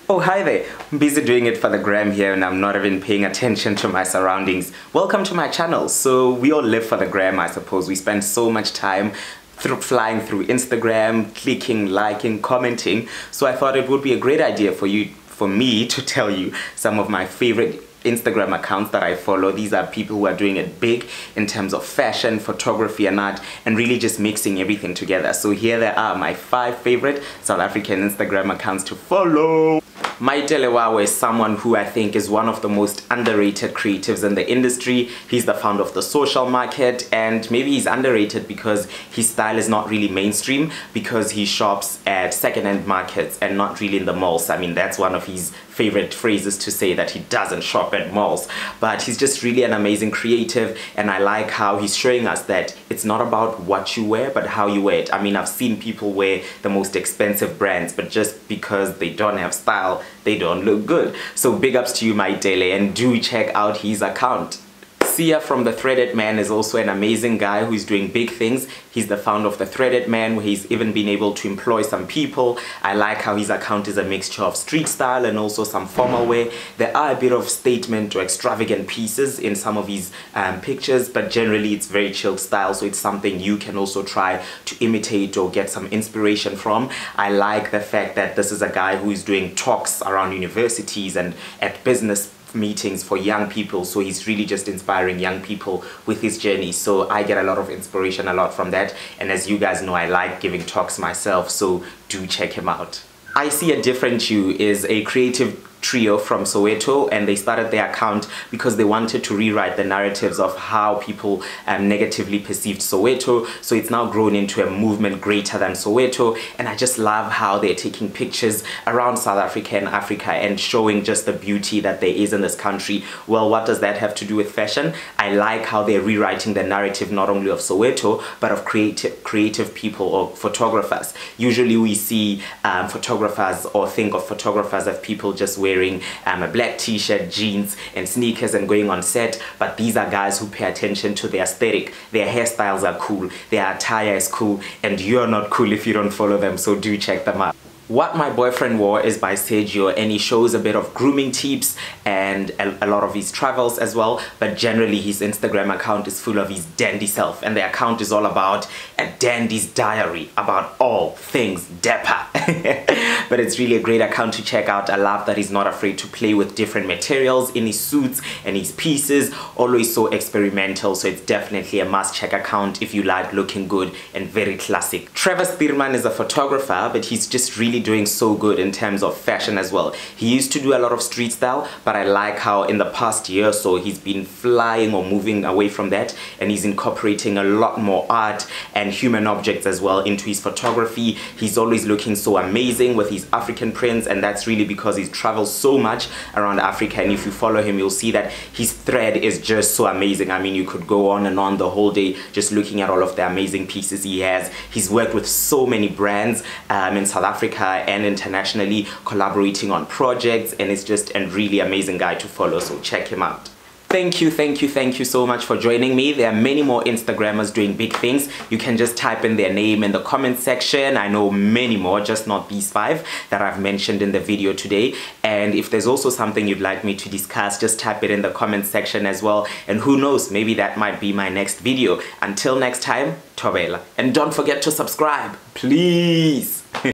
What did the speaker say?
Oh, hi there. I'm busy doing it for the gram here and I'm not even paying attention to my surroundings. Welcome to my channel. So we all live for the gram, I suppose. We spend so much time flying through Instagram, clicking, liking, commenting. So I thought it would be a great idea for me to tell you some of my favorite Instagram accounts that I follow. These are people who are doing it big in terms of fashion, photography and art, and really just mixing everything together. So here there are my 5 favorite South African Instagram accounts to follow. Untitled is someone who I think is one of the most underrated creatives in the industry. He's the founder of the social market, and maybe he's underrated because his style is not really mainstream, because he shops at second-hand markets and not really in the malls. I mean, that's one of his favorite phrases to say, that he doesn't shop at malls. But he's just really an amazing creative, and I like how he's showing us that it's not about what you wear but how you wear it. I mean, I've seen people wear the most expensive brands, but just because they don't have style, they don't look good. So big ups to you, my daily, and do check out his account. Sia from The Threaded Man is also an amazing guy who's doing big things. He's the founder of The Threaded Man, where he's even been able to employ some people. I like how his account is a mixture of street style and also some formal wear. There are a bit of statement or extravagant pieces in some of his pictures, but generally it's very chilled style, so it's something you can also try to imitate or get some inspiration from. I like the fact that this is a guy who is doing talks around universities and at business meetings for young people, so he's really just inspiring young people with his journey. So I get a lot of inspiration from that, and as you guys know, I like giving talks myself, so do check him out. I See a Different You is a creative trio from Soweto, and they started their account because they wanted to rewrite the narratives of how people negatively perceived Soweto. So it's now grown into a movement greater than Soweto, and I just love how they're taking pictures around South Africa and Africa and showing just the beauty that there is in this country. Well, what does that have to do with fashion? I like how they're rewriting the narrative not only of Soweto but of creative people or photographers. Usually we see photographers, or think of photographers as people just wearing a black t-shirt, jeans and sneakers and going on set, but these are guys who pay attention to their aesthetic. Their hairstyles are cool, their attire is cool, and you're not cool if you don't follow them, so do check them out. What My Boyfriend Wore is by Sergio, and he shows a bit of grooming tips and a lot of his travels as well, but generally his Instagram account is full of his dandy self, and the account is all about a dandy's diary about all things dapper. But it's really a great account to check out. I love that he's not afraid to play with different materials in his suits and his pieces, always so experimental, so it's definitely a must-check account if you like looking good and very classic. Trevor Stearman is a photographer, but he's just really doing so good in terms of fashion as well. He used to do a lot of street style, but I like how in the past year or so he's been flying or moving away from that, and he's incorporating a lot more art and human objects as well into his photography. He's always looking so amazing with his African prints, and that's really because he travels so much around Africa, and if you follow him you'll see that his thread is just so amazing. I mean, you could go on and on the whole day just looking at all of the amazing pieces he has. He's worked with so many brands in South Africa and internationally, collaborating on projects, and it's just a really amazing guy to follow, so check him out. Thank you so much for joining me. There are many more Instagrammers doing big things. You can just type in their name in the comment section. I know many more, just not these 5 that I've mentioned in the video today. And if there's also something you'd like me to discuss, just type it in the comment section as well. And who knows, maybe that might be my next video. Until next time, Thobela. And don't forget to subscribe, please.